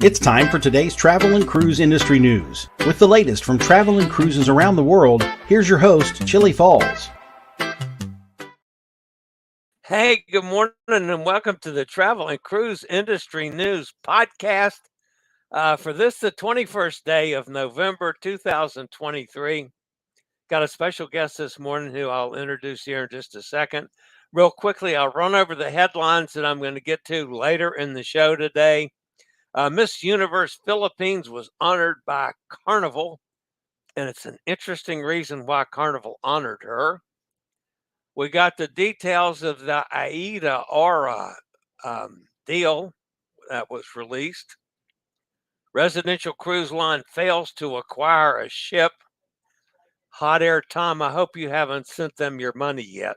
It's time for today's travel and cruise industry news. With the latest from travel and cruises around the world, here's your host, Chillie Falls. Hey, good morning and welcome to the Travel and Cruise Industry News podcast. For this, the 21st day of November 2023. Got a special guest this morning who I'll introduce here in just a second. Real quickly, I'll run over the headlines that I'm going to get to later in the show today. Miss Universe Philippines was honored by Carnival, and it's an interesting reason why Carnival honored her. We got the details of the AIDAaura deal that was released. Residential cruise line fails to acquire a ship. Hot Air Tom, I hope you haven't sent them your money yet.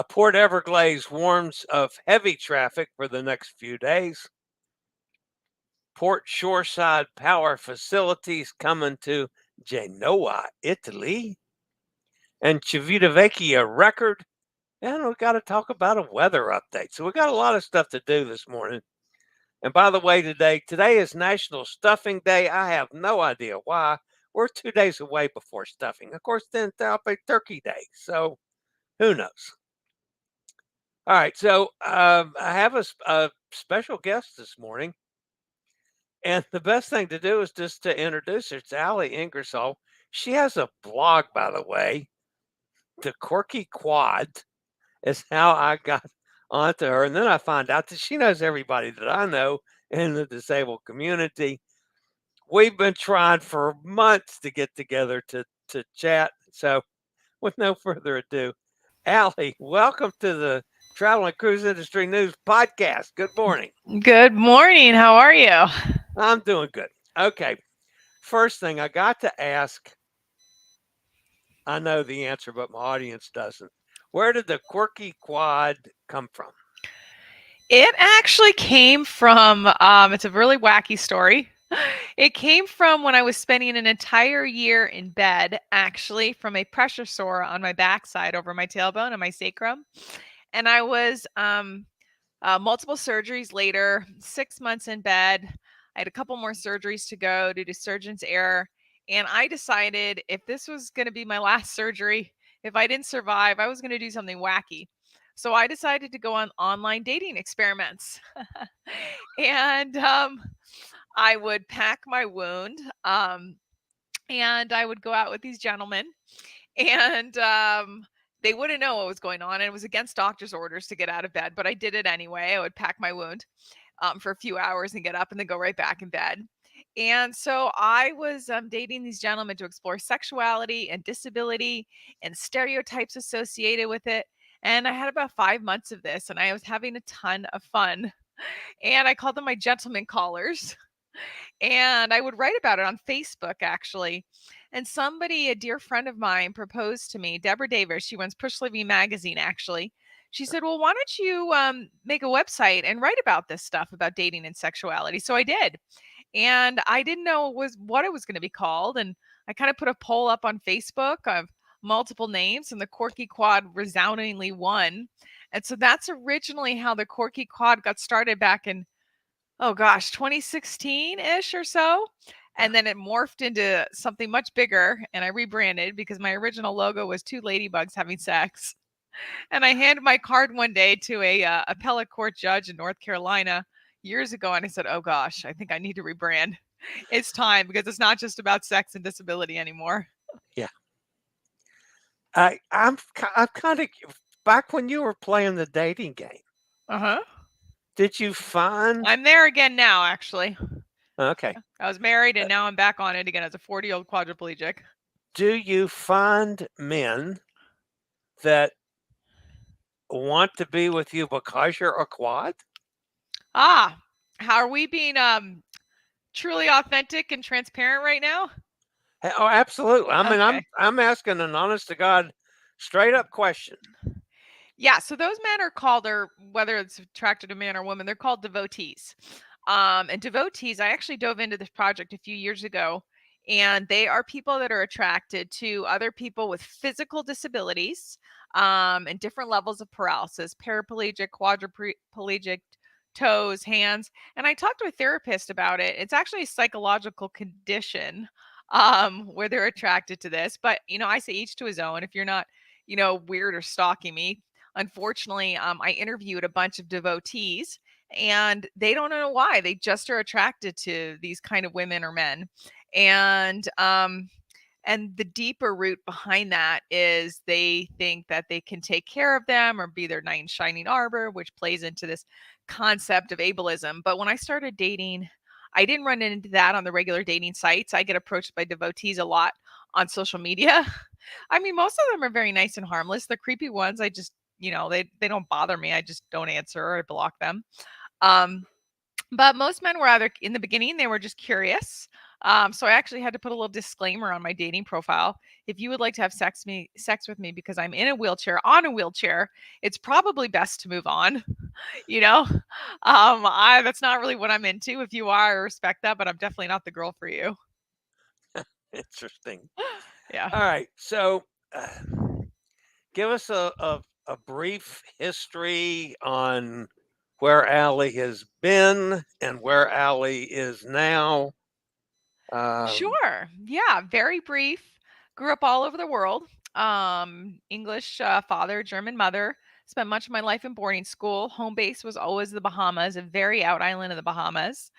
Port Everglades warns of heavy traffic for the next few days. Port Shoreside power facilities coming to Genoa, Italy. And Civitavecchia record. And we got to talk about a weather update. So we got a lot of stuff to do this morning. And by the way, today is National Stuffing Day. I have no idea why. We're 2 days away before stuffing. Of course, then there'll be Turkey Day. So who knows? All right. So I have a special guest this morning. And the best thing to do is just to introduce her. It's Ingr. She has a blog, by the way. The Quirky Quad is how I got onto her. And then I find out that she knows everybody that I know in the disabled community. We've been trying for months to get together to chat. So with no further ado, Allie, welcome to the Travel and Cruise Industry News podcast. Good morning. Good morning. How are you? I'm doing good. Okay. First thing I got to ask, I know the answer, but my audience doesn't. Where did the Quirky Quad come from? It actually came from, it's a really wacky story. It came from when I was spending an entire year in bed, actually, from a pressure sore on my backside over my tailbone and my sacrum. And I was multiple surgeries later, 6 months in bed. I had a couple more surgeries to go due to surgeon's error. And I decided if this was going to be my last surgery, if I didn't survive, I was going to do something wacky. So I decided to go on online dating experiments. And I would pack my wound and I would go out with these gentlemen. And they wouldn't know what was going on. And it was against doctor's orders to get out of bed, but I did it anyway. I would pack my wound for a few hours and get up and then go right back in bed. And so I was dating these gentlemen to explore sexuality and disability and stereotypes associated with it. And I had about 5 months of this and I was having a ton of fun. And I called them my gentleman callers. And I would write about it on Facebook, actually. And somebody, a dear friend of mine, proposed to me, Deborah Davis. She runs Push Living magazine, actually. She said, well, why don't you make a website and write about this stuff, about dating and sexuality? So I did. And I didn't know what it was going to be called. And I kind of put a poll up on Facebook of multiple names, and the Quirky Quad resoundingly won. And so that's originally how the Quirky Quad got started back in 2016-ish or so. And then it morphed into something much bigger and I rebranded because my original logo was two ladybugs having sex. And I handed my card one day to a appellate court judge in North Carolina years ago. And I said, oh gosh, I think I need to rebrand. It's time because it's not just about sex and disability anymore. Yeah. I'm kind of back when you were playing the dating game. Uh-huh. Did you find? I'm there again now, actually. Okay. I was married and now I'm back on it again as a 40-year-old quadriplegic. Do you find men that want to be with you because you're a quad? How are we being truly authentic and transparent right now? Oh, absolutely. I mean, Okay. I'm asking an honest to God, straight up question. Yeah, so those men are called, or whether it's attracted to man or woman, they're called devotees. And devotees, I actually dove into this project a few years ago, and they are people that are attracted to other people with physical disabilities and different levels of paralysis, paraplegic, quadriplegic, toes, hands. And I talked to a therapist about it. It's actually a psychological condition where they're attracted to this. But, I say each to his own. If you're not, weird or stalking me. Unfortunately, I interviewed a bunch of devotees and they don't know why. They just are attracted to these kind of women or men. And the deeper root behind that is they think that they can take care of them or be their knight in shining armor, which plays into this concept of ableism. But when I started dating, I didn't run into that on the regular dating sites. I get approached by devotees a lot on social media. I mean, most of them are very nice and harmless. The creepy ones, I just, they don't bother me. I just don't answer or I block them. But most men were either in the beginning, they were just curious. So I actually had to put a little disclaimer on my dating profile. If you would like to have sex with me because I'm in a wheelchair, on a wheelchair, it's probably best to move on. That's not really what I'm into. If you are, I respect that, but I'm definitely not the girl for you. Interesting. Yeah. All right. So give us a brief history on where Allie has been and where Allie is now. Sure. Yeah. Very brief. Grew up all over the world. English father, German mother. Spent much of my life in boarding school. Home base was always the Bahamas, a very out island of the Bahamas.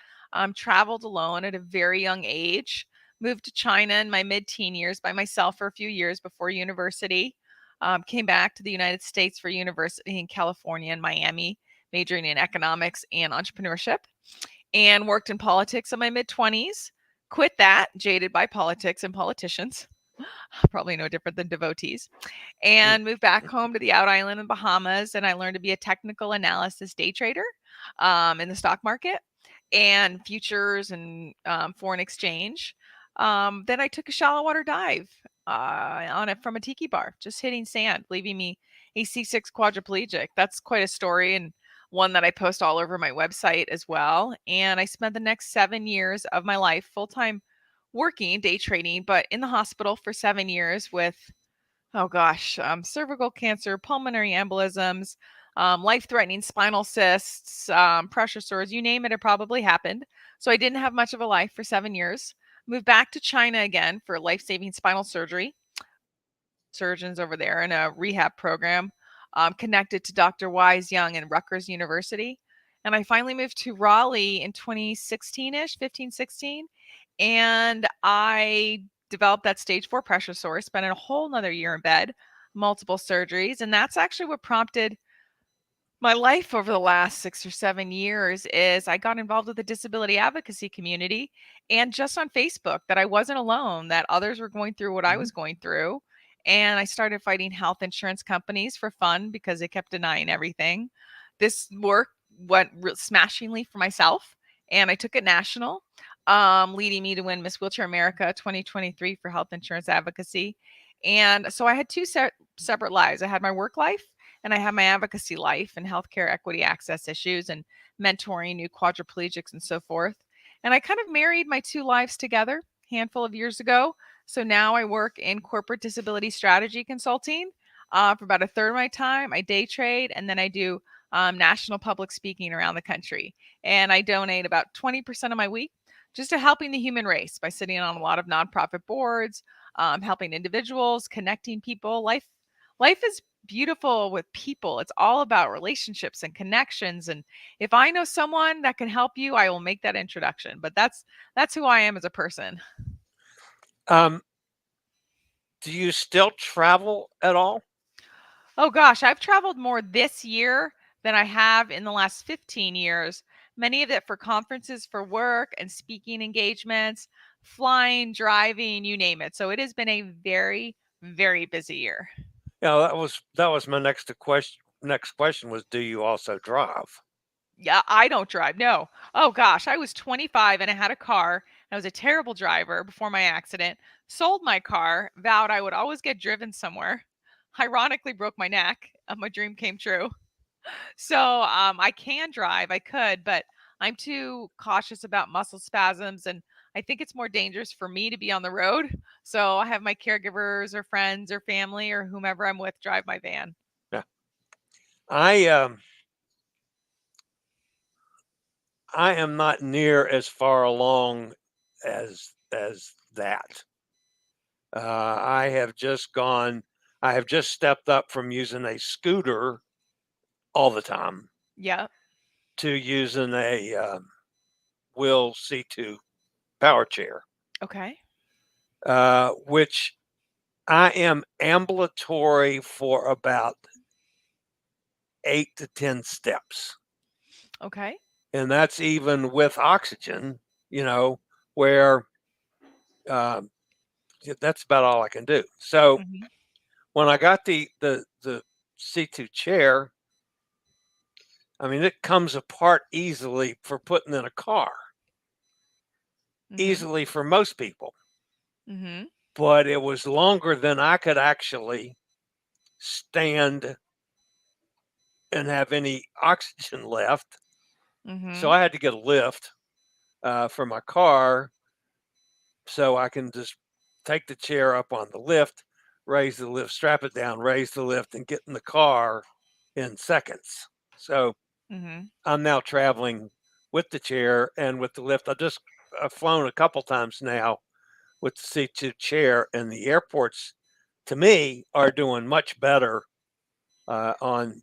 Traveled alone at a very young age. Moved to China in my mid-teen years by myself for a few years before university. Came back to the United States for university in California and Miami, majoring in economics and entrepreneurship, and worked in politics in my mid-20s. Quit that, jaded by politics and politicians. Probably no different than devotees. And moved back home to the out island in Bahamas. And I learned to be a technical analysis day trader in the stock market and futures and foreign exchange. Then I took a shallow water dive from a tiki bar, just hitting sand, leaving me a C6 quadriplegic. That's quite a story, and one that I post all over my website as well. And I spent the next 7 years of my life full-time working, day trading, but in the hospital for 7 years with, cervical cancer, pulmonary embolisms, life-threatening spinal cysts, pressure sores, you name it, it probably happened. So I didn't have much of a life for 7 years. Moved back to China again for life-saving spinal surgery. Surgeons over there in a rehab program, connected to Dr. Wise Young and Rutgers University. And I finally moved to Raleigh in 2016-ish, 15, 16. And I developed that stage 4 pressure sore, spent a whole nother year in bed, multiple surgeries. And that's actually what prompted my life over the last 6 or 7 years is I got involved with the disability advocacy community and just on Facebook that I wasn't alone, that others were going through what I was going through. And I started fighting health insurance companies for fun because they kept denying everything. This work went smashingly for myself and I took it national, leading me to win Miss Wheelchair America 2023 for health insurance advocacy. And so I had two separate lives. I had my work life and I have my advocacy life and healthcare equity access issues and mentoring new quadriplegics and so forth. And I kind of married my two lives together a handful of years ago. So now I work in corporate disability strategy consulting for about a third of my time. I day trade and then I do national public speaking around the country. And I donate about 20% of my week just to helping the human race by sitting on a lot of nonprofit boards, helping individuals, connecting people. Life is beautiful with people. It's all about relationships and connections. And if I know someone that can help you, I will make that introduction. But that's who I am as a person. Do you still travel at all? Oh gosh, I've traveled more this year than I have in the last 15 years. Many of it for conferences, for work and speaking engagements, flying, driving, you name it. So it has been a very, very busy year. Yeah, that was my next question. Next question was, do you also drive? Yeah, I don't drive. No. Oh gosh, I was 25 and I had a car. I was a terrible driver before my accident. Sold my car, vowed I would always get driven somewhere. Ironically, broke my neck. My dream came true. So I can drive. I could, but I'm too cautious about muscle spasms, and I think it's more dangerous for me to be on the road. So I have my caregivers or friends or family or whomever I'm with drive my van. Yeah, I I am not near as far along as that. I have just stepped up from using a scooter all the time Yeah. to using a wheel C2 power chair, Okay. which I am ambulatory for about 8 to 10 steps. Okay. And that's even with oxygen, where that's about all I can do. So Mhm. when I got the C2 chair, I mean, it comes apart easily for putting in a car, Mhm. easily for most people. Mhm. But it was longer than I could actually stand and have any oxygen left. So Mhm. I had to get a lift for my car so I can just take the chair up on the lift, raise the lift, strap it down, raise the lift, and get in the car in seconds. So Mhm. I'm now traveling with the chair and with the lift. I've flown a couple times now with the C2 chair, and the airports, to me, are doing much better on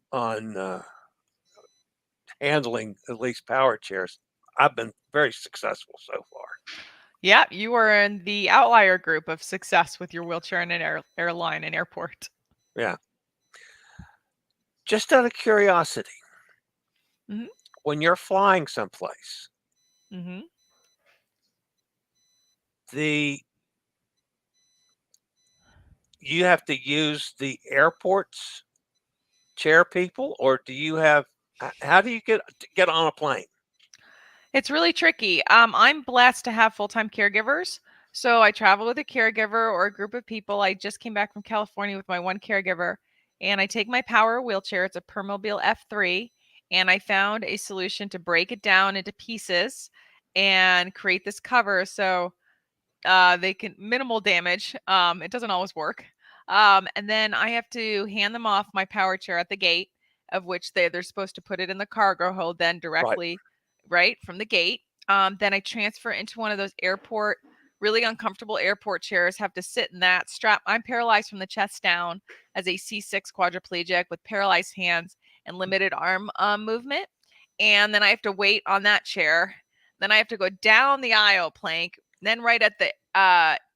handling at least power chairs. I've been very successful so far. Yeah, you were in the outlier group of success with your wheelchair in an airline and airport. Yeah. Just out of curiosity, Mhm. when you're flying someplace, Mhm. the you have to use the airport's chair people, or do you have? How do you get on a plane? It's really tricky. I'm blessed to have full-time caregivers. So I travel with a caregiver or a group of people. I just came back from California with my one caregiver, and I take my power wheelchair. It's a Permobil F3, and I found a solution to break it down into pieces and create this cover so they can minimal damage. It doesn't always work. And then I have to hand them off my power chair at the gate, of which they're supposed to put it in the cargo hold, then Right. directly right from the gate. Then I transfer into one of those airport, really uncomfortable airport chairs, have to sit in that strap. I'm paralyzed from the chest down as a C6 quadriplegic with paralyzed hands and limited arm movement. And then I have to wait on that chair. Then I have to go down the aisle plank. Then right at the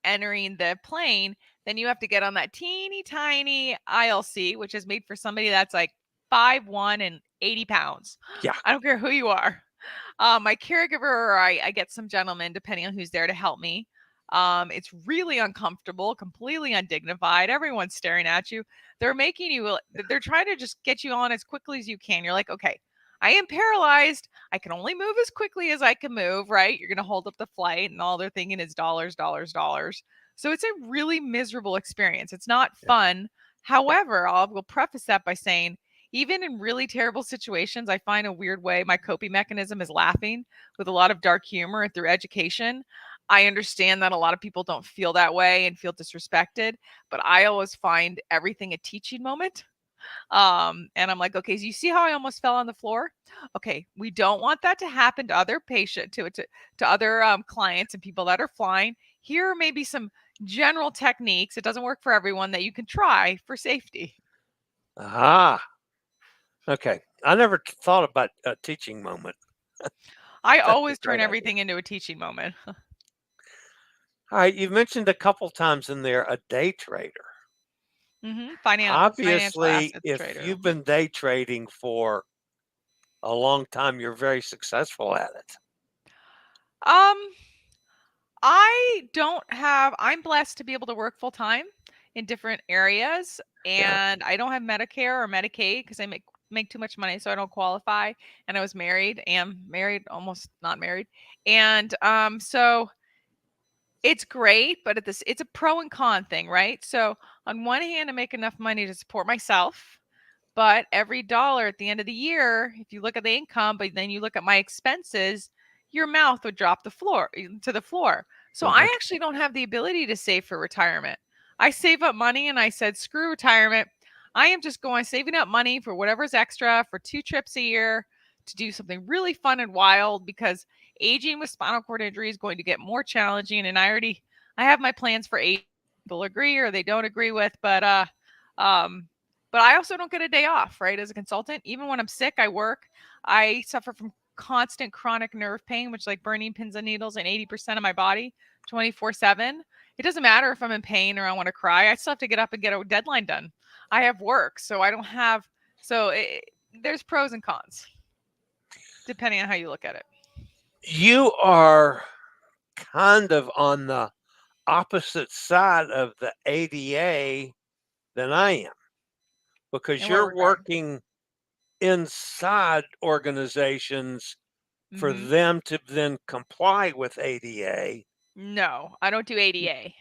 entering the plane, then you have to get on that teeny tiny aisle seat, which is made for somebody that's like 5'1" and 80 pounds. Yeah. I don't care who you are. My caregiver or I get some gentlemen, depending on who's there to help me. It's really uncomfortable, completely undignified. Everyone's staring at you. They're trying to just get you on as quickly as you can. You're like, okay, I am paralyzed. I can only move as quickly as I can move, right? You're going to hold up the flight, and all they're thinking is dollars, dollars, dollars. So it's a really miserable experience. It's not fun. However, will preface that by saying, even in really terrible situations, I find a weird way my coping mechanism is laughing with a lot of dark humor through education. I understand that a lot of people don't feel that way and feel disrespected, but I always find everything a teaching moment. And I'm like, okay, so you see how I almost fell on the floor? Okay, we don't want that to happen to other to other clients and people that are flying. Here are maybe some general techniques. It doesn't work for everyone that you can try for safety. Aha. Okay. I never thought about a teaching moment. I That's a always turn great idea. everything into a teaching moment. All right. You've mentioned a couple times in there a day trader. Financial Obviously, assets if trader. you've been day trading for a long time, you're very successful at it. Um, I'm blessed to be able to work full time in different areas, Yeah. and I don't have Medicare or Medicaid because I make too much money, so I don't qualify. And I was married, am married, almost not married, and so it's great, but it's a pro and con thing, right? So on one hand, I make enough money to support myself, but every dollar at the end of the year, if you look at the income, but then you look at my expenses, your mouth would drop to the floor. So I Mhm. actually don't have the ability to save for retirement. I save up money and I said, screw retirement. I am just going saving up money for whatever's extra for 2 trips a year to do something really fun and wild, because aging with spinal cord injury is going to get more challenging. And I have my plans for age. People agree or they don't agree with, but I also don't get a day off, right? As a consultant, even when I'm sick, I work. I suffer from constant chronic nerve pain, which is like burning pins and needles in 80% of my body 24/7. It doesn't matter if I'm in pain or I want to cry. I still have to get up and get a deadline done. I have work, so I don't have, there's pros and cons depending on how you look at it. You are kind of on the opposite side of the ADA than I am, because you're working inside organizations for them to then comply with ADA. No, I don't do ADA.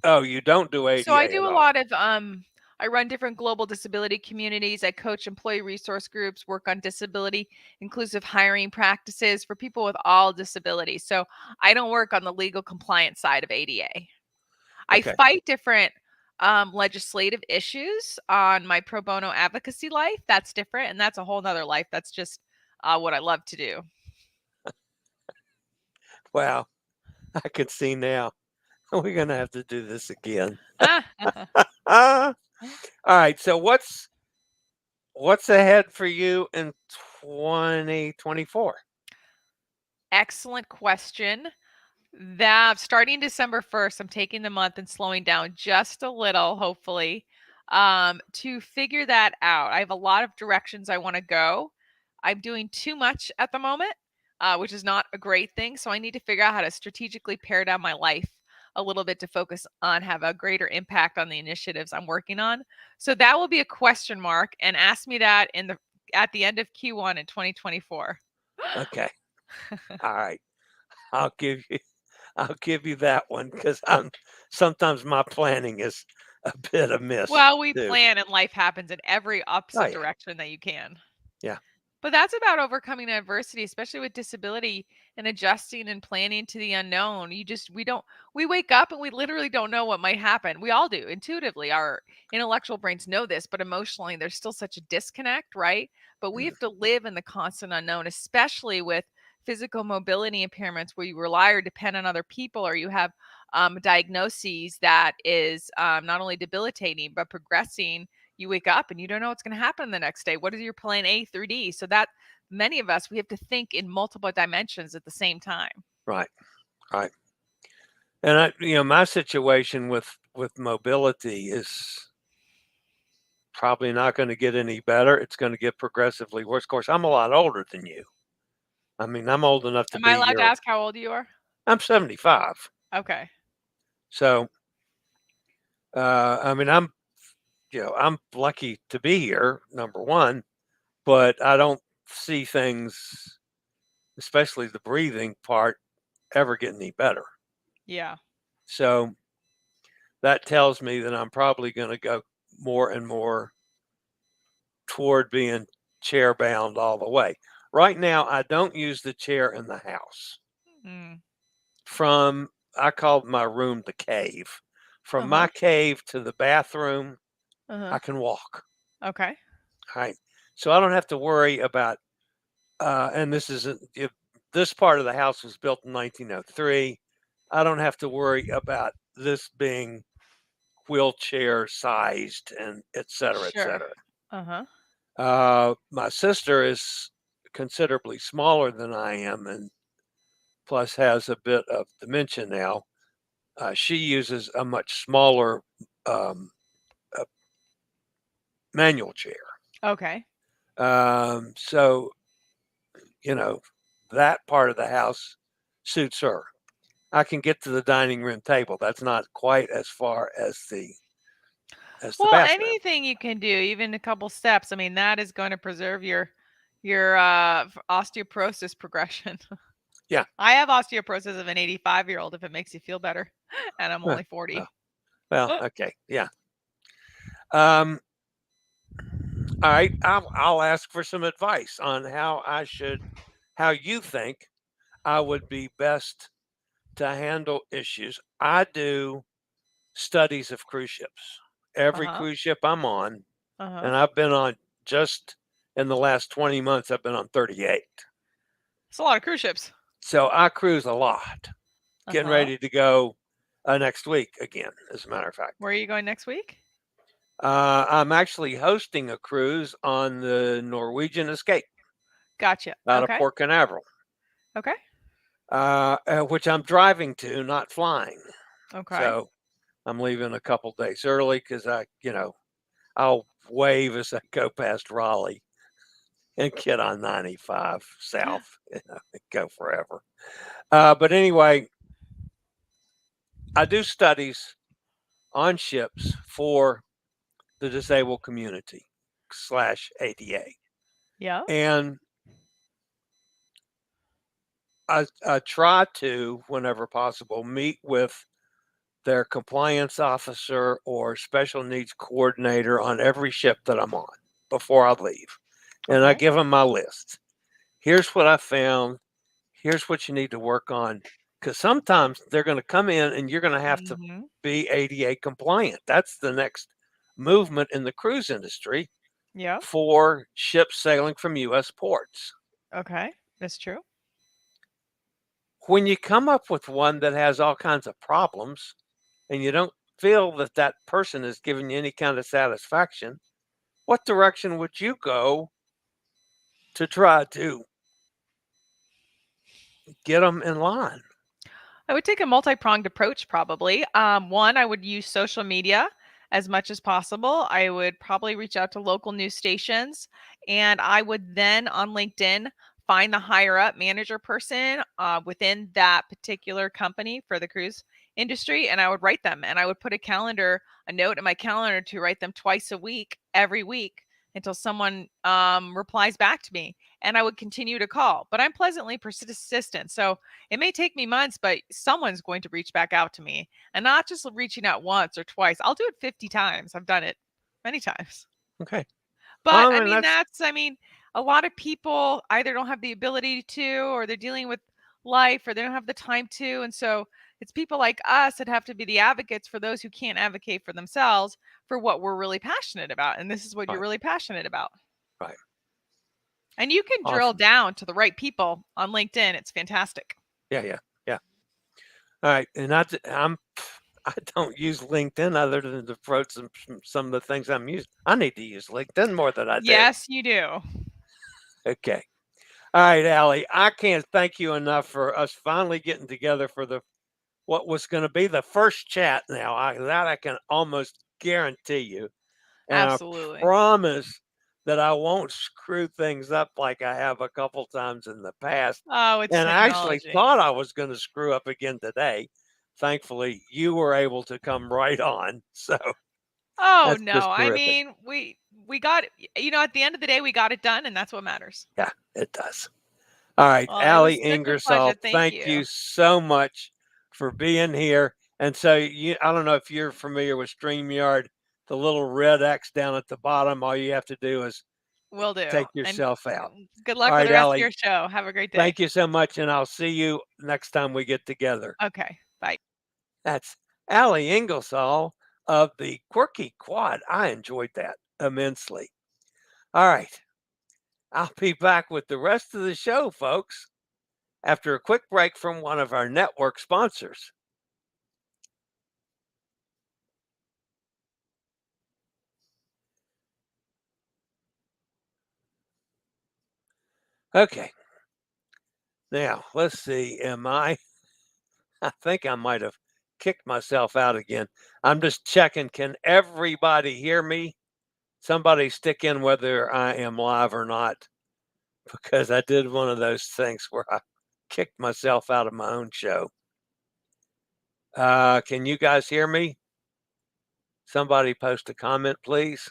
Oh, you don't do ADA. So I do a lot of I run different global disability communities. I coach employee resource groups, work on disability inclusive hiring practices for people with all disabilities. So I don't work on the legal compliance side of ADA. I fight different legislative issues on my pro bono advocacy life. That's different, and that's a whole nother life. That's just what I love to do. Wow, I can see now. We're gonna have to do this again. All right. So what's ahead for you in 2024? Excellent question. That starting December 1st, I'm taking the month and slowing down just a little, hopefully, to figure that out. I have a lot of directions I want to go. I'm doing too much at the moment, which is not a great thing. So I need to figure out how to strategically pare down my life a little bit to focus on, have a greater impact on the initiatives I'm working on. So that will be a question mark, and ask me that at the end of Q1 in 2024. Okay. All right. I'll give you that one, because sometimes my planning is a bit amiss. Well, we plan and life happens in every opposite direction that you can. Yeah. But that's about overcoming adversity, especially with disability, and adjusting and planning to the unknown. We wake up and we literally don't know what might happen. We all do intuitively. Our intellectual brains know this, but emotionally there's still such a disconnect, right? But we have to live in the constant unknown, especially with physical mobility impairments where you rely or depend on other people, or you have diagnoses that is not only debilitating but progressing. You wake up and you don't know what's going to happen the next day. What is your plan A through D? So that many of us, we have to think in multiple dimensions at the same time. Right. And my situation with mobility is probably not going to get any better. It's going to get progressively worse. Of course, I'm a lot older than you. I mean, I'm old enough to be. Am I allowed to ask how old you are? I'm 75. Okay. So, I mean, I'm lucky to be here, number one, but I don't see things, especially the breathing part, ever getting any better. Yeah. So that tells me that I'm probably going to go more and more toward being chair bound all the way. Right now, I don't use the chair in the house. I called my room the cave. From my cave to the bathroom, I can walk. Okay. All right. So I don't have to worry about, and this part of the house was built in 1903. I don't have to worry about this being wheelchair sized and et cetera, et cetera. My sister is considerably smaller than I am, and plus has a bit of dementia now. She uses a much smaller manual chair. Okay. So, that part of the house suits her. I can get to the dining room table. That's not quite as far as the bathroom. Anything you can do, even a couple steps, I mean, that is going to preserve your osteoporosis progression. Yeah. I have osteoporosis of an 85-year-old, if it makes you feel better, and I'm only 40. Well, okay. Yeah. All right. I'll ask for some advice on how you think I would be best to handle issues. I do studies of cruise ships. Every cruise ship I'm on, and I've been on just in the last 20 months, I've been on 38. It's a lot of cruise ships. So I cruise a lot. Getting ready to go next week again, as a matter of fact. Where are you going next week? I'm actually hosting a cruise on the Norwegian Escape. Gotcha. Out Okay. of Port Canaveral. Okay. Which I'm driving to, not flying. Okay. So I'm leaving a couple days early because I'll wave as I go past Raleigh and get on 95 south, and go forever. But anyway, I do studies on ships for the disabled community / ADA. Yeah. And I try to, whenever possible, meet with their compliance officer or special needs coordinator on every ship that I'm on before I leave. And I give them my list. Here's what I found. Here's what you need to work on. Because sometimes they're going to come in and you're going to have to be ADA compliant. That's the next movement in the cruise industry for ships sailing from U.S. ports. Okay, that's true. When you come up with one that has all kinds of problems and you don't feel that that person is giving you any kind of satisfaction, what direction would you go to try to get them in line? I would take a multi-pronged approach, probably. One, I would use social media as much as possible. I would probably reach out to local news stations, and I would then on LinkedIn find the higher up manager person within that particular company for the cruise industry, and I would write them, and I would put a note in my calendar to write them twice a week, every week, until someone replies back to me. And I would continue to call, but I'm pleasantly persistent. So it may take me months, but someone's going to reach back out to me, and not just reaching out once or twice. I'll do it 50 times. I've done it many times. Okay. But I mean, a lot of people either don't have the ability to, or they're dealing with life, or they don't have the time to. And so it's people like us that have to be the advocates for those who can't advocate for themselves for what we're really passionate about. And this is what you're really passionate about. Right. And you can drill down to the right people on LinkedIn. It's fantastic. Yeah. All right. And I don't use LinkedIn other than to promote some of the things I'm using. I need to use LinkedIn more than I do. Yes, you do. Okay. All right, Allie, I can't thank you enough for us finally getting together for what was going to be the first chat now. That I can almost guarantee you. And Absolutely. I promise that I won't screw things up like I have a couple times in the past. Oh, it's and technology. I actually thought I was going to screw up again today. Thankfully, you were able to come right on. So, oh no, I mean, we got it. At the end of the day, we got it done, and that's what matters. Yeah, it does. All right, well, Allie Ingersoll, thank you so much for being here. And so I don't know if you're familiar with StreamYard, the little red X down at the bottom. All you have to do is take yourself out. Good luck with the rest of your show. Have a great day. Thank you so much, and I'll see you next time we get together. Okay, bye. That's Allie Ingersoll of the Quirky Quad. I enjoyed that immensely. All right. I'll be back with the rest of the show, folks, after a quick break from one of our network sponsors. Okay. Now, let's see. I think I might have kicked myself out again. I'm just checking. Can everybody hear me? Somebody stick in whether I am live or not, because I did one of those things where I kicked myself out of my own show. Can you guys hear me? Somebody post a comment, please.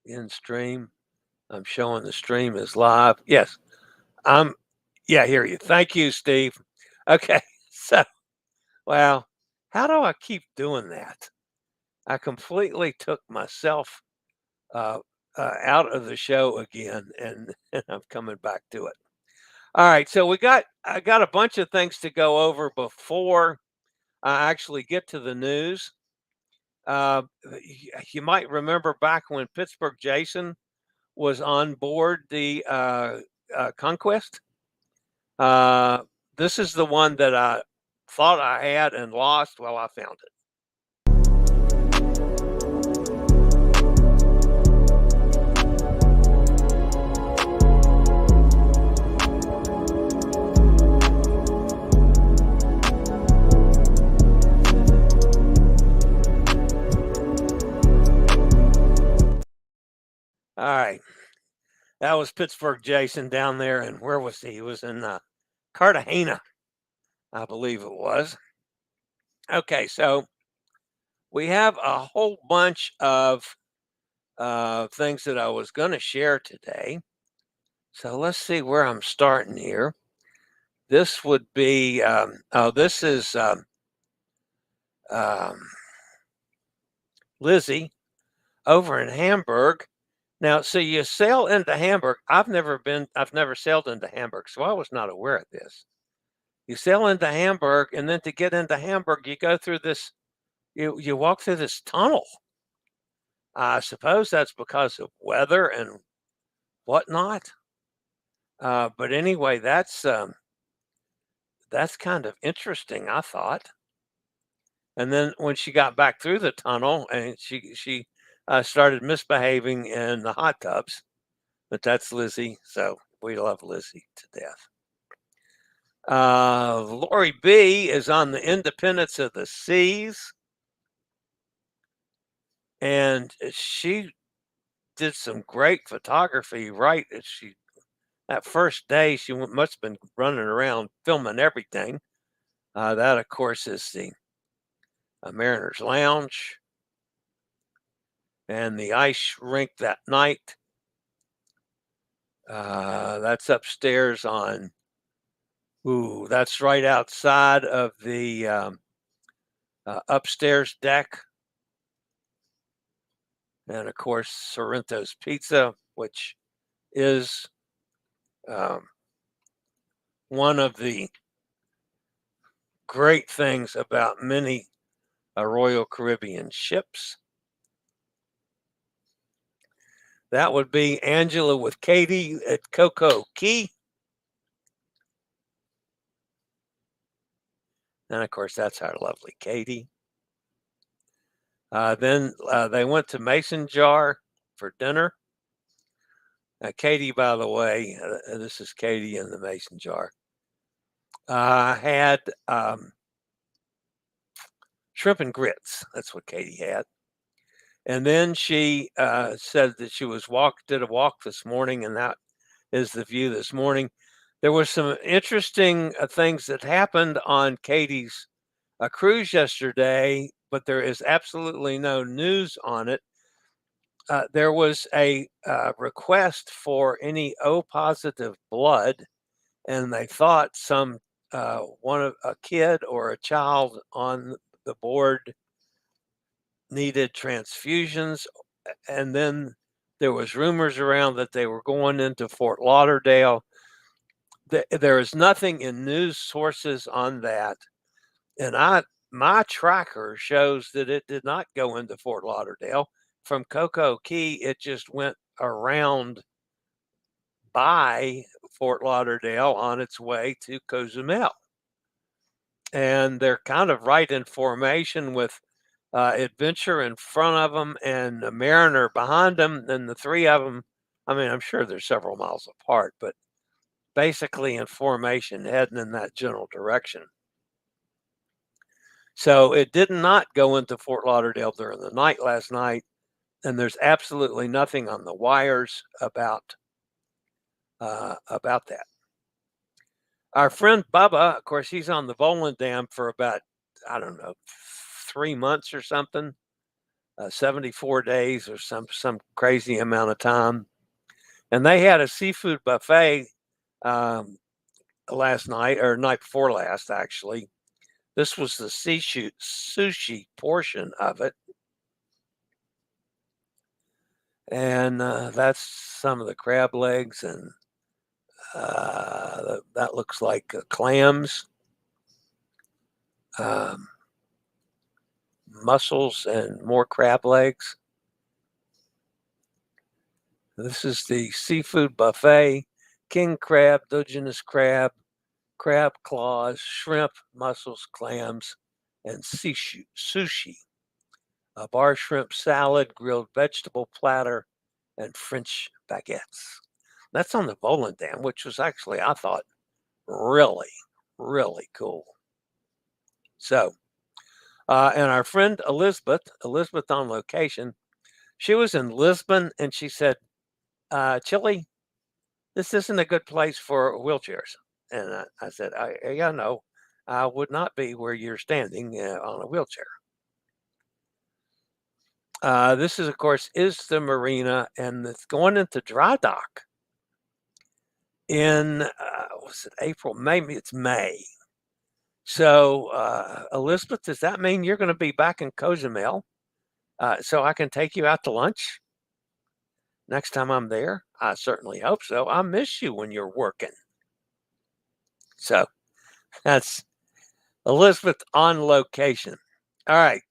In stream. I'm showing the stream is live. Yes. I hear you. Thank you, Steve. Okay. So, well, how do I keep doing that? I completely took myself out of the show again, and I'm coming back to it. All right. So I got a bunch of things to go over before I actually get to the news. You might remember back when Pittsburgh Jason was on board the Conquest. This is the one that I thought I had and lost. Well, I found it. All right. That was Pittsburgh Jason down there. And where was he? He was in Cartagena, I believe it was. Okay, so we have a whole bunch of things that I was going to share today. So let's see where I'm starting here. This would be, this is Lizzie over in Hamburg. Now, so you sail into Hamburg. I've never sailed into Hamburg, so I was not aware of this. You sail into Hamburg, and then to get into Hamburg, you go through this, you walk through this tunnel. I suppose that's because of weather and whatnot. But anyway, that's kind of interesting, I thought. And then when she got back through the tunnel, and she started misbehaving in the hot tubs. But that's Lizzie, so we love Lizzie to death. Lori B is on the Independence of the Seas, and she did some great photography. Right, that first day she must have been running around filming everything. That, of course, is the Mariners Lounge and the ice rink that night. That's upstairs on, that's right outside of the upstairs deck. And of course, Sorrento's Pizza, which is one of the great things about many Royal Caribbean ships. That would be Angela with Katie at Coco Key. And of course, that's our lovely Katie. Then they went to Mason Jar for dinner. Katie, by the way, this is Katie in the Mason Jar, had shrimp and grits. That's what Katie had. And then she said that she did a walk this morning, and that is the view this morning. There were some interesting things that happened on Katie's cruise yesterday, but there is absolutely no news on it. There was a request for any O positive blood, and they thought a kid or a child on the board needed transfusions. And then there was rumors around that they were going into Fort Lauderdale. There is nothing in news sources on that. And my tracker shows that it did not go into Fort Lauderdale. From Coco Key, it just went around by Fort Lauderdale on its way to Cozumel. And they're kind of right in formation with Adventure in front of them and the Mariner behind them. And the three of them, I mean, I'm sure they're several miles apart, but basically in formation heading in that general direction. So it did not go into Fort Lauderdale during the night last night. And there's absolutely nothing on the wires about that. Our friend Bubba, of course, he's on the Bowling Dam for about, I don't know, 3 months or something, 74 days or some crazy amount of time. And they had a seafood buffet last night, or night before last, actually. This was the sushi portion of it. And that's some of the crab legs, and that looks like clams. mussels and more crab legs. This is the seafood buffet: king crab, Diogenes crab, crab claws, shrimp, mussels, clams, and sushi. A bar shrimp salad, grilled vegetable platter, and French baguettes. That's on the Volendam, which was actually, I thought, really, really cool. So, and our friend Elizabeth on location, she was in Lisbon, and she said, Chillie, this isn't a good place for wheelchairs. And I said, yeah, no, I would not be where you're standing on a wheelchair. This is, of course, is the marina, and it's going into dry dock in, was it April? Maybe it's May. So, Elizabeth, does that mean you're going to be back in Cozumel so I can take you out to lunch next time I'm there? I certainly hope so. I miss you when you're working. So that's Elizabeth on location. All right.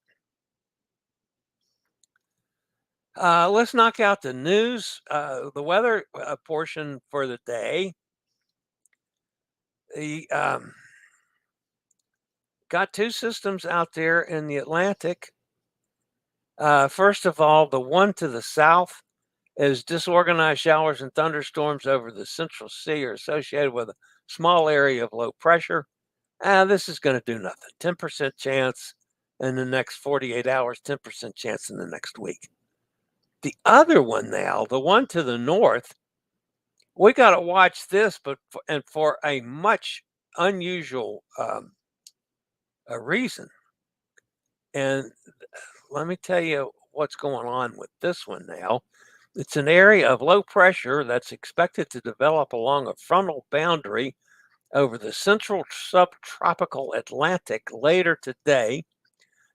Let's knock out the news, the weather portion for the day. The got two systems out there in the Atlantic. First of all, the one to the south is disorganized showers and thunderstorms over the Central Sea are associated with a small area of low pressure. This is going to do nothing. 10% chance in the next 48 hours, 10% chance in the next week. The other one now, the one to the north, we got to watch this, but for a much unusual a reason. And let me tell you what's going on with this one now. It's an area of low pressure that's expected to develop along a frontal boundary over the central subtropical Atlantic later today.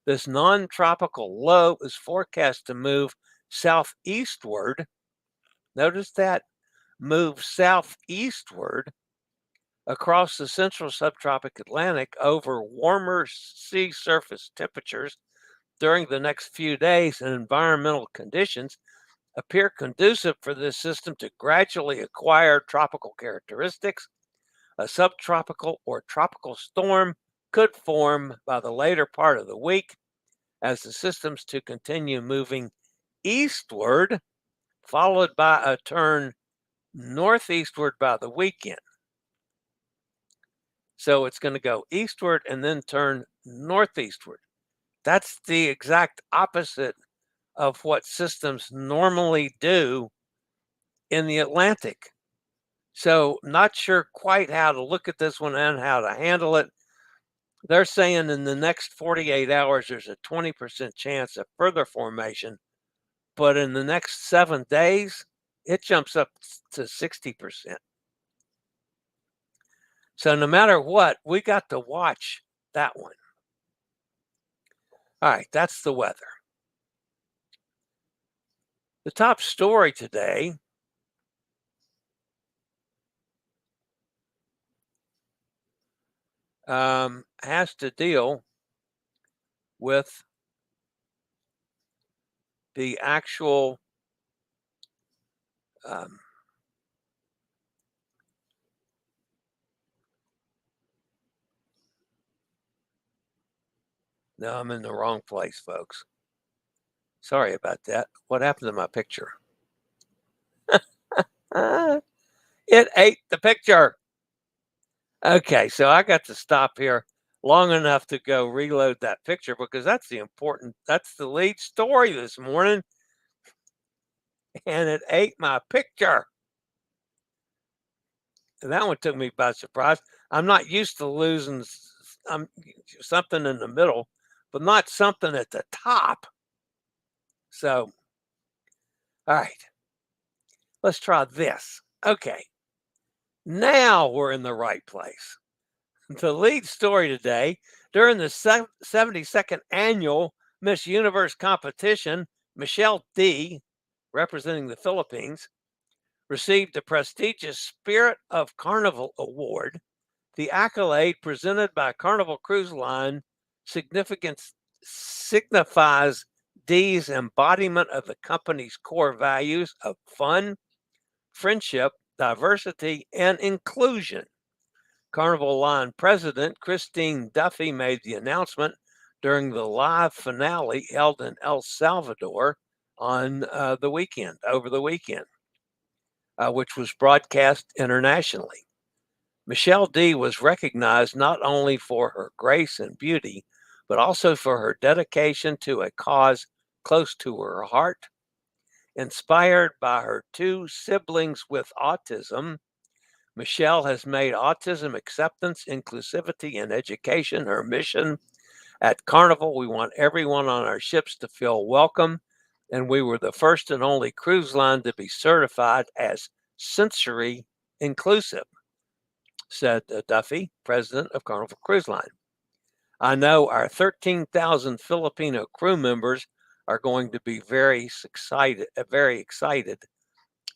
This non-tropical low is forecast to move southeastward. Notice that, move southeastward across the central subtropic Atlantic over warmer sea surface temperatures during the next few days, and environmental conditions appear conducive for this system to gradually acquire tropical characteristics. A subtropical or tropical storm could form by the later part of the week as the systems to continue moving eastward, followed by a turn northeastward by the weekend. So it's going to go eastward and then turn northeastward. That's the exact opposite of what systems normally do in the Atlantic. So not sure quite how to look at this one and how to handle it. They're saying in the next 48 hours, there's a 20% chance of further formation, but in the next 7 days, it jumps up to 60%. So no matter what, we got to watch that one. All right, that's the weather. The top story today has to deal with the actual no, I'm in the wrong place, folks. Sorry about that. What happened to my picture? It ate the picture. Okay, so I got to stop here long enough to go reload that picture because that's the lead story this morning. And it ate my picture. And that one took me by surprise. I'm not used to losing something in the middle, but not something at the top. So, all right, let's try this. Okay, now we're in the right place. The lead story today, during the 72nd annual Miss Universe competition, Michelle D, representing the Philippines, received the prestigious Spirit of Carnival Award, the accolade presented by Carnival Cruise Line signifies signifies D's embodiment of the company's core values of fun, friendship, diversity, and inclusion. Carnival Line President Christine Duffy made the announcement during the live finale held in El Salvador on over the weekend, which was broadcast internationally. Michelle D was recognized not only for her grace and beauty, but also for her dedication to a cause close to her heart. Inspired by her two siblings with autism, Michelle has made autism acceptance, inclusivity, and education her mission. At Carnival, we want everyone on our ships to feel welcome, and we were the first and only cruise line to be certified as sensory inclusive, said Duffy, president of Carnival Cruise Line. I know our 13,000 Filipino crew members are going to be very excited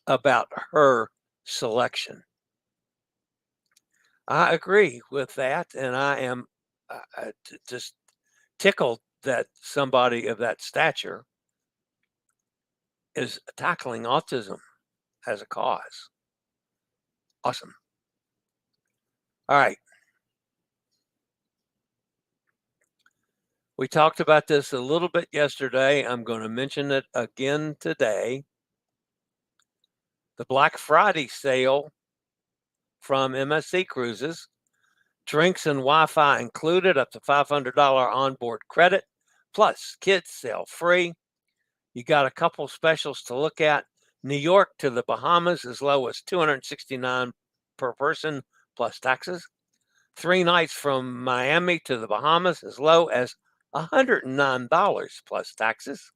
about her selection. I agree with that, and I am just tickled that somebody of that stature is tackling autism as a cause. Awesome. All right. We talked about this a little bit yesterday. I'm going to mention it again today. The Black Friday sale from MSC Cruises, drinks and Wi-Fi included, up to $500 onboard credit, plus kids sale free. You got a couple specials to look at. New York to the Bahamas as low as $269 per person plus taxes. 3 nights from Miami to the Bahamas as low as $109 plus taxes.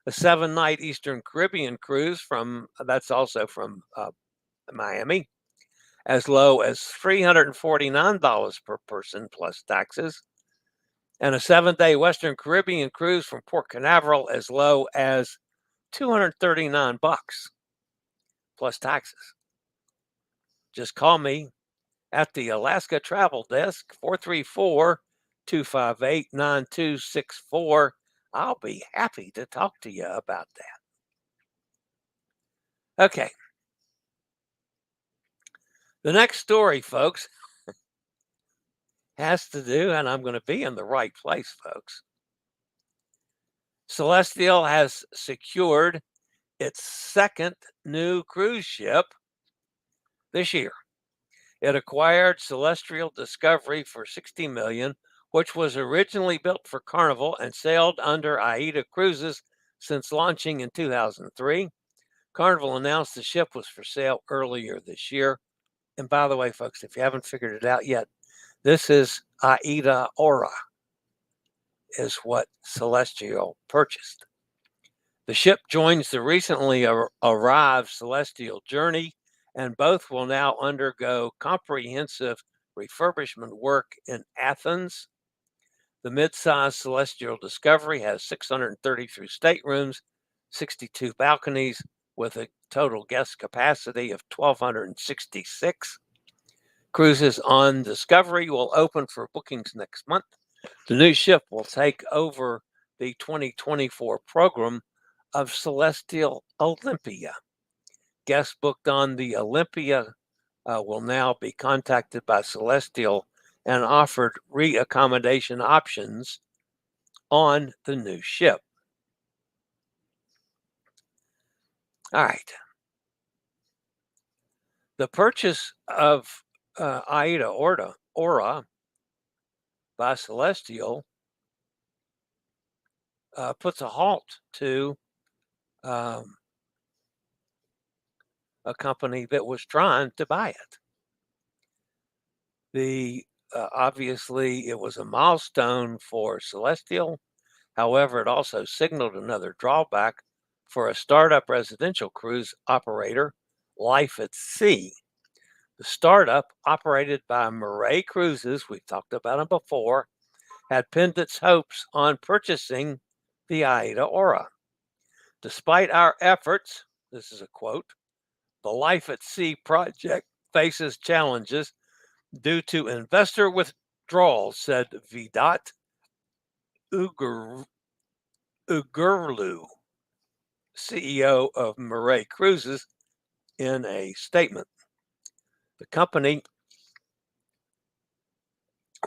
A 7-night Eastern Caribbean cruise that's also from Miami, as low as $349 per person plus taxes. And a 7-day Western Caribbean cruise from Port Canaveral as low as $239 plus taxes. Just call me at the Alaska Travel Desk, 434-258-9264. I'll be happy to talk to you about that. Okay. The next story, folks, has to do, and I'm going to be in the right place, folks. Celestial has secured its second new cruise ship this year. It acquired Celestial Discovery for $60 million, which was originally built for Carnival and sailed under AIDA Cruises since launching in 2003. Carnival announced the ship was for sale earlier this year. And by the way, folks, if you haven't figured it out yet, this is AIDAaura, is what Celestial purchased. The ship joins the recently arrived Celestial Journey, and both will now undergo comprehensive refurbishment work in Athens. The mid-size Celestial Discovery has 633 staterooms, 62 balconies, with a total guest capacity of 1,266. Cruises on Discovery will open for bookings next month. The new ship will take over the 2024 program of Celestial Olympia. Guests booked on the Olympia will now be contacted by Celestial and offered re-accommodation options on the new ship. All right. The purchase of AIDAaura by Celestial puts a halt to a company that was trying to buy it. Obviously, it was a milestone for Celestial. However, it also signaled another drawback for a startup residential cruise operator, Life at Sea. The startup, operated by Murray Cruises, we've talked about them before, had pinned its hopes on purchasing the AIDAaura. Despite our efforts, this is a quote, the Life at Sea project faces challenges due to investor withdrawals, said VDOT. Ugurlu, CEO of Murray Cruises, in a statement. The company,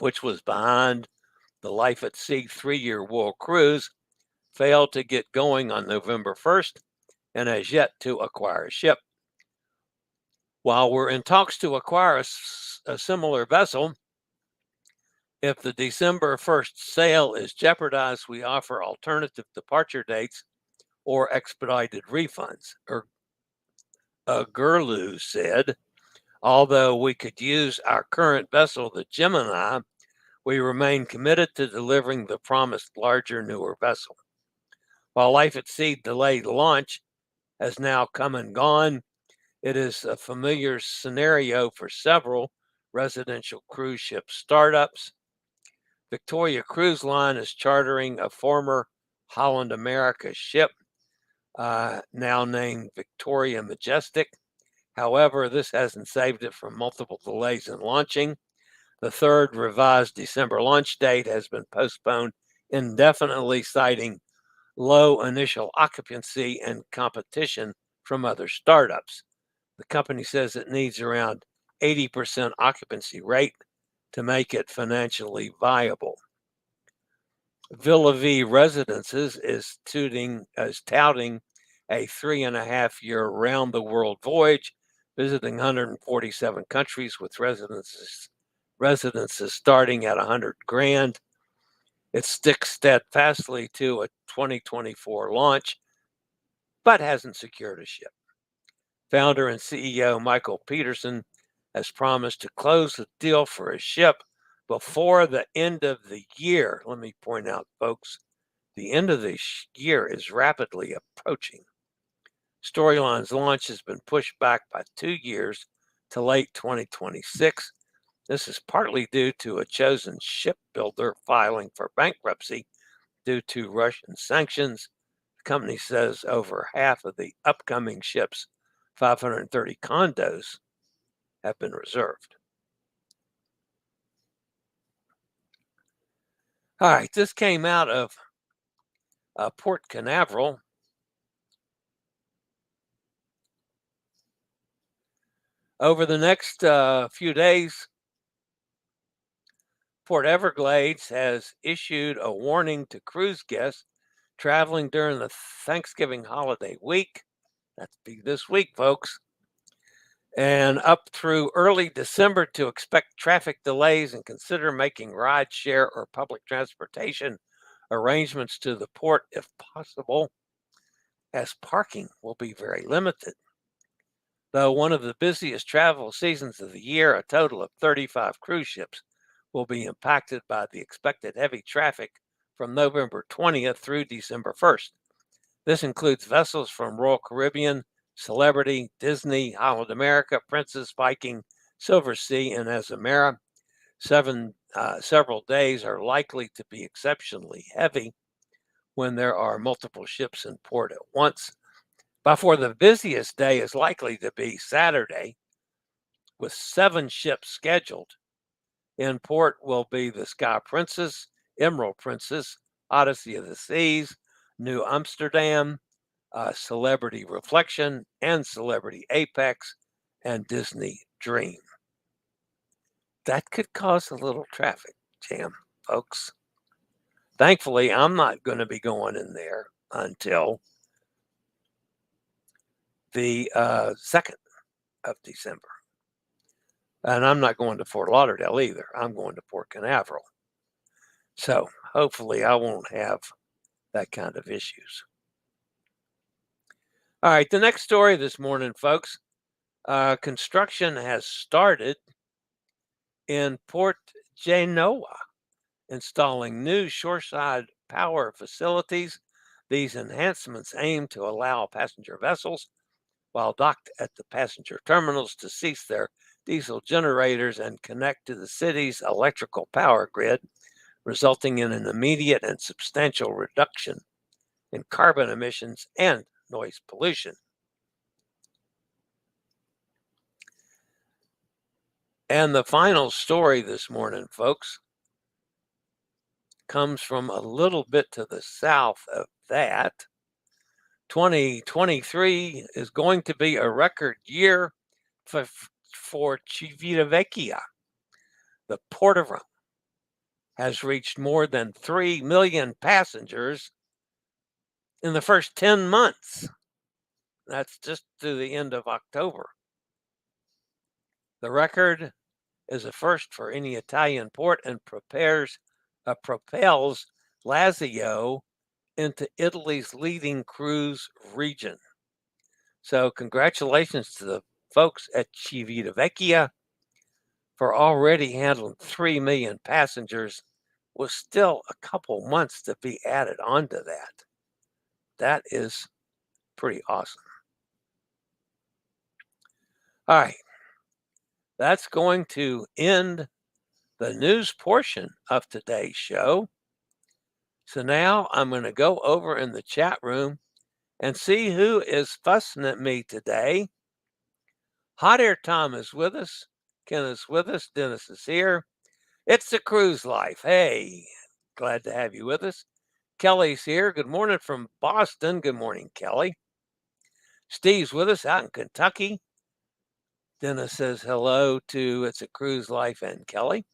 which was behind the Life at Sea 3-year world cruise, failed to get going on November 1st and has yet to acquire a ship. While we're in talks to acquire a similar vessel, if the December 1st sale is jeopardized, we offer alternative departure dates or expedited refunds. Gurlu said, although we could use our current vessel, the Gemini, we remain committed to delivering the promised larger, newer vessel. While Life at Sea delayed launch has now come and gone, it is a familiar scenario for several residential cruise ship startups. Victoria Cruise Line is chartering a former Holland America ship, now named Victoria Majestic. However, this hasn't saved it from multiple delays in launching. The third revised December launch date has been postponed indefinitely, citing low initial occupancy and competition from other startups. The company says it needs around 80% occupancy rate to make it financially viable. Villa V Residences is touting a 3.5-year round-the-world voyage, visiting 147 countries with residences starting at $100,000. It sticks steadfastly to a 2024 launch, but hasn't secured a ship. Founder and CEO Michael Peterson has promised to close the deal for a ship before the end of the year. Let me point out, folks, the end of this year is rapidly approaching. Storyline's launch has been pushed back by 2 years to late 2026. This is partly due to a chosen shipbuilder filing for bankruptcy due to Russian sanctions. The company says over half of the upcoming ship's 530 condos have been reserved. All right, this came out of Port Canaveral. Over the next few days, Port Everglades has issued a warning to cruise guests traveling during the Thanksgiving holiday week. That's this week, folks. And up through early December to expect traffic delays and consider making ride share or public transportation arrangements to the port if possible, as parking will be very limited. Though one of the busiest travel seasons of the year, a total of 35 cruise ships will be impacted by the expected heavy traffic from November 20th through December 1st. This includes vessels from Royal Caribbean, Celebrity, Disney, Holland America, Princess, Viking, Silver Sea, and Azamara. Several days are likely to be exceptionally heavy when there are multiple ships in port at once. But for the busiest day is likely to be Saturday, with 7 ships scheduled. In port will be the Sky Princess, Emerald Princess, Odyssey of the Seas, New Amsterdam, Celebrity Reflection, and Celebrity Apex, and Disney Dream. That could cause a little traffic jam, folks. Thankfully, I'm not going to be going in there until the 2nd of December. And I'm not going to Fort Lauderdale either. I'm going to Port Canaveral. So hopefully I won't have that kind of issues. All right, the next story this morning, folks. Construction has started in Port Genoa, installing new shoreside power facilities. These enhancements aim to allow passenger vessels, while docked at the passenger terminals, to cease their diesel generators and connect to the city's electrical power grid, resulting in an immediate and substantial reduction in carbon emissions and noise pollution. And the final story this morning, folks. comes from a little bit to the south of that. 2023 is going to be a record year for Civitavecchia. The Port of Rome has reached more than 3 million passengers in the first 10 months. That's just to the end of October. The record is a first for any Italian port and propels Lazio into Italy's leading cruise region. So congratulations to the folks at Civitavecchia for already handling 3 million passengers, with still a couple months to be added onto that. That is pretty awesome. All right. That's going to end the news portion of today's show. So now I'm going to go over in the chat room and see who is fussing at me today. Hot Air Tom is with us. Ken is with us. Dennis is here. It's the Cruise Life. Hey, glad to have you with us. Kelly's here. Good morning from Boston. Good morning, Kelly. Steve's with us out in Kentucky. Dennis says hello to It's a Cruise Life and Kelly.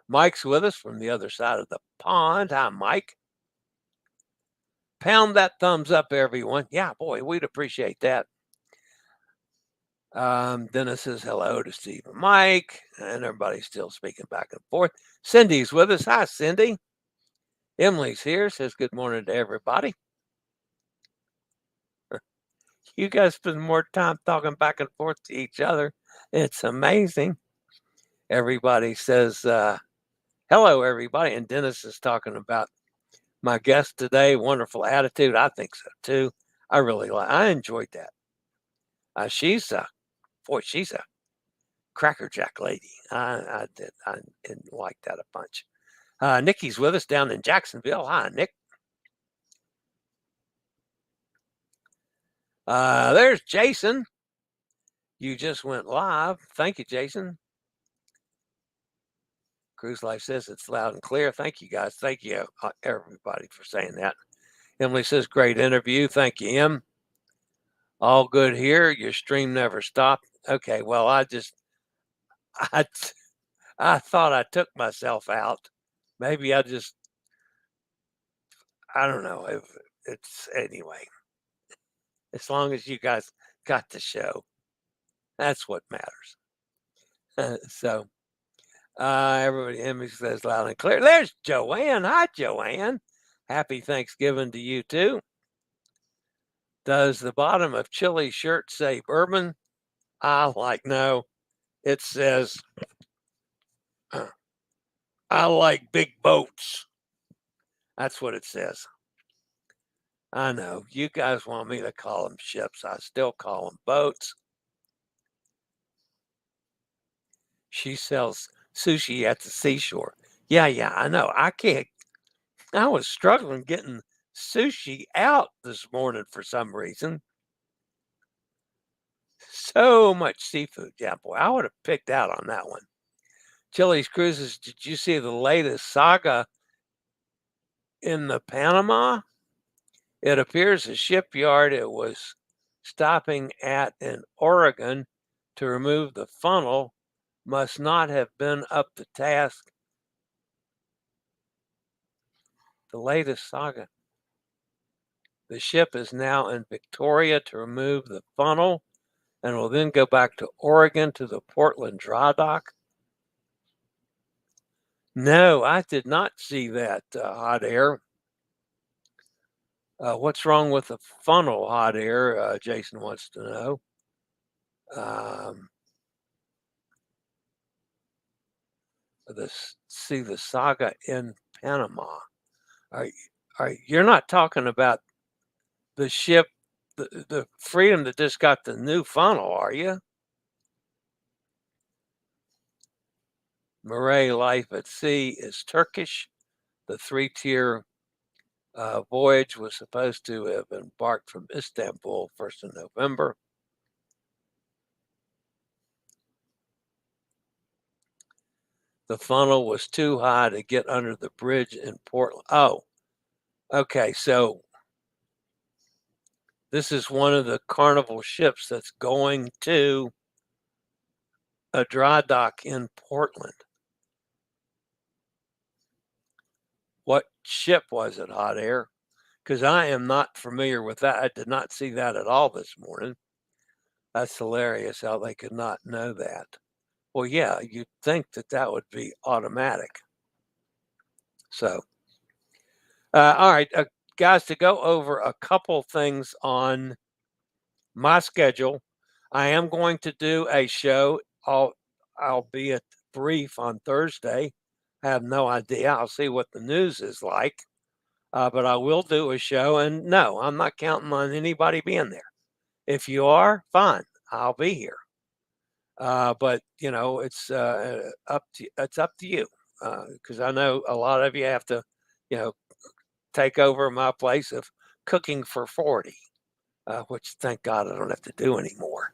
Mike's with us from the other side of the pond. Hi, Mike. Pound that thumbs up, everyone. Yeah, boy, we'd appreciate that. Dennis says hello to Steve and Mike, and everybody's still speaking back and forth. Cindy's with us. Hi, Cindy. Emily's here, says good morning to everybody. You guys spend more time talking back and forth to each other. It's amazing. Everybody says hello, everybody. And Dennis is talking about my guest today. Wonderful attitude. I think so, too. I enjoyed that. She's a crackerjack lady. I didn't like that a bunch. Nikki's with us down in Jacksonville. Hi, Nick. There's Jason. You just went live. Thank you, Jason. Cruise Life says it's loud and clear. Thank you, guys. Thank you, everybody, for saying that. Emily says, great interview. Thank you, Em. All good here. Your stream never stopped. Okay, well, I thought I took myself out. Maybe I don't know. If it's anyway. As long as you guys got the show, that's what matters. Everybody, Emily says loud and clear. There's Joanne. Hi, Joanne. Happy Thanksgiving to you, too. Does the bottom of Chillie's shirt say bourbon? No. It says, I like big boats. That's what it says. I know. You guys want me to call them ships. I still call them boats. She sells sushi at the seashore. Yeah, I know. I was struggling getting sushi out this morning for some reason. So much seafood. Yeah, boy, I would have picked out on that one. Chillie's Cruises, did you see the latest saga in the Panama? It appears the shipyard it was stopping at in Oregon to remove the funnel must not have been up to task. The latest saga. The ship is now in Victoria to remove the funnel and will then go back to Oregon to the Portland dry dock. No, I did not see that, Hot Air. What's wrong with the funnel, Hot Air? Jason wants to know. See the saga in Panama. You're not talking about the ship, the Freedom that just got the new funnel, are you? Marais Life at Sea is Turkish. The 3-tier voyage was supposed to have embarked from Istanbul 1st of November. the funnel was too high to get under the bridge in Portland. Oh, okay. So this is one of the Carnival ships that's going to a dry dock in Portland. What ship was it, Hot Air? Because I am not familiar with that. I did not see that at all this morning. That's hilarious how they could not know that. Well, yeah, you'd think that that would be automatic. So, all right, guys, to go over a couple things on my schedule, I am going to do a show, albeit brief, on Thursday. I have no idea. I'll see what the news is like. But I will do a show, and no, I'm not counting on anybody being there. If you are, fine, I'll be here. But you know, it's up to you, because I know a lot of you have to, you know, take over my place of cooking for 40, which thank God I don't have to do anymore.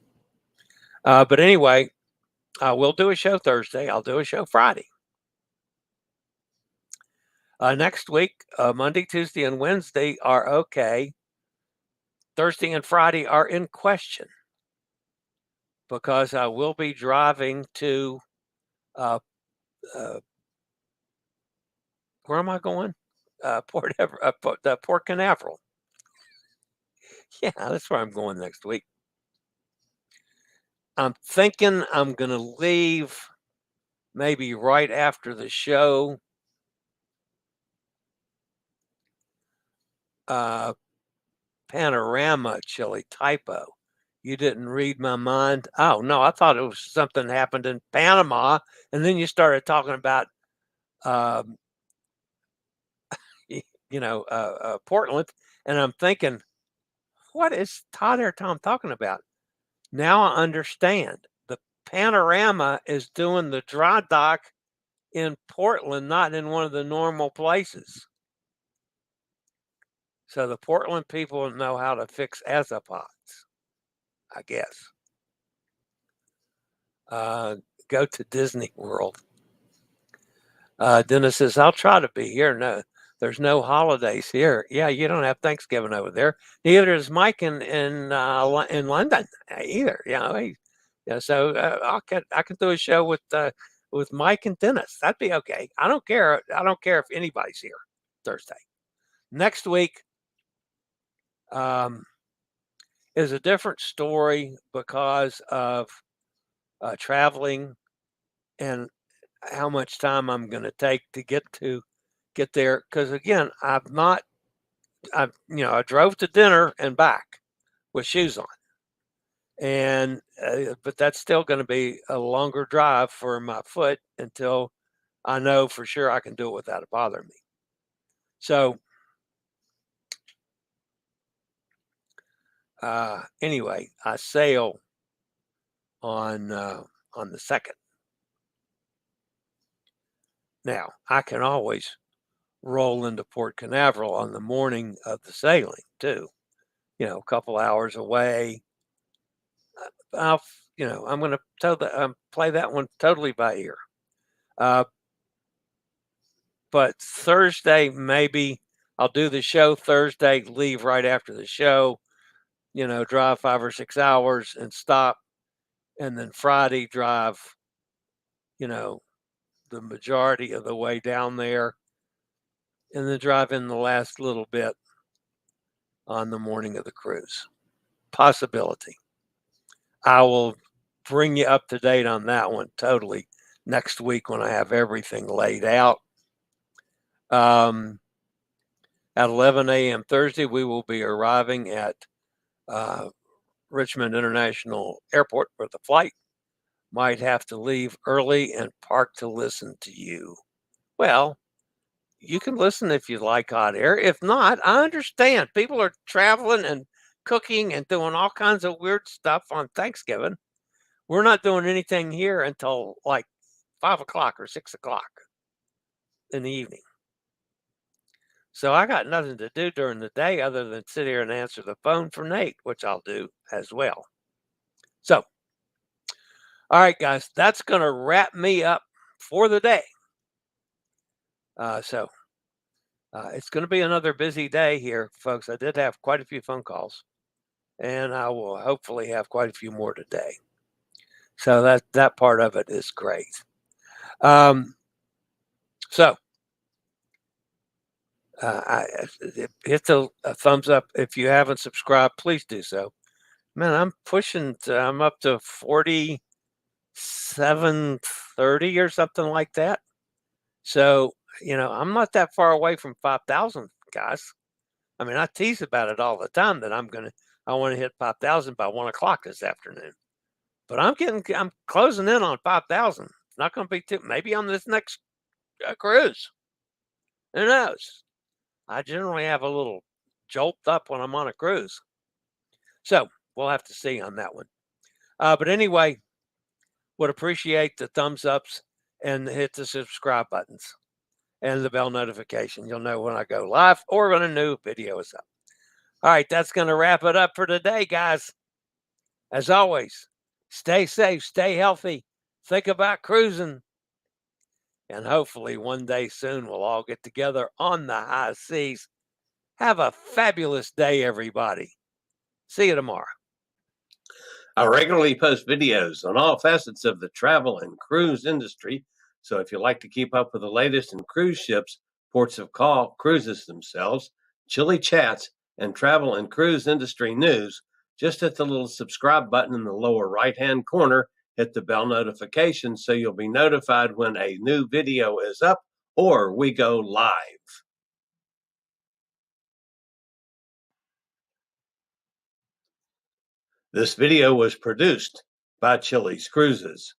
But anyway, I will do a show Thursday. I'll do a show Friday. Next week, Monday, Tuesday, and Wednesday are okay. Thursday and Friday are in question because I will be driving to, where am I going? Port Canaveral. Yeah, that's where I'm going next week. I'm thinking I'm going to leave maybe right after the show. Panorama, Chillie, typo. You didn't read my mind. Oh, no, I thought it was something happened in Panama. And then you started talking about, Portland. And I'm thinking, what is Todd Air Tom talking about? Now I understand. The Panorama is doing the dry dock in Portland, not in one of the normal places. So the Portland people know how to fix azapods, I guess. Go to Disney World. Dennis says, I'll try to be here. No, there's no holidays here. Yeah, you don't have Thanksgiving over there. Neither is Mike in London either. So I can do a show with Mike and Dennis. That'd be okay. I don't care. I don't care if anybody's here Thursday. Next week is a different story because of traveling and how much time I'm going to take to get there. Because again, I drove to dinner and back with shoes on, and but that's still going to be a longer drive for my foot until I know for sure I can do it without it bothering me. So anyway, I sail on the 2nd. Now, I can always roll into Port Canaveral on the morning of the sailing too, a couple hours away. I'm going to play that one totally by ear. But Thursday, maybe I'll do the show Thursday, leave right after the show, drive 5 or 6 hours and stop. And then Friday drive, the majority of the way down there, and then drive in the last little bit on the morning of the cruise. Possibility. I will bring you up to date on that one totally next week when I have everything laid out. At 11 a.m. Thursday, we will be arriving at Richmond International Airport for the flight. Might have to leave early and park to listen to you. Well, you can listen if you like hot air. If not, I understand. People are traveling and cooking and doing all kinds of weird stuff on Thanksgiving. We're not doing anything here until like 5 o'clock or 6 o'clock in the evening. So I got nothing to do during the day other than sit here and answer the phone for Nate, which I'll do as well. So, all right, guys, that's going to wrap me up for the day. So it's going to be another busy day here, folks. I did have quite a few phone calls, and I will hopefully have quite a few more today. So that part of it is great. So hit a thumbs up if you haven't subscribed. Please do so. Man, I'm up to 4730 or something like that. So, I'm not that far away from 5,000, guys. I mean, I tease about it all the time that I want to hit 5,000 by 1:00 this afternoon. But I'm closing in on 5,000. It's not going to be maybe on this next cruise. Who knows? I generally have a little jolt up when I'm on a cruise. So we'll have to see on that one. But anyway, would appreciate the thumbs ups and hit the subscribe buttons and the bell notification. You'll know when I go live or when a new video is up. All right, that's going to wrap it up for today, guys. As always, stay safe, stay healthy, think about cruising, and hopefully one day soon we'll all get together on the high seas. Have a fabulous day, everybody. See you tomorrow. I regularly post videos on all facets of the travel and cruise industry, so if you'd like to keep up with the latest in cruise ships, ports of call, cruises themselves, Chillie chats, and travel and cruise industry news, just hit the little subscribe button in the lower right-hand corner, hit the bell notification so you'll be notified when a new video is up or we go live. This video was produced by Chillie's Cruises.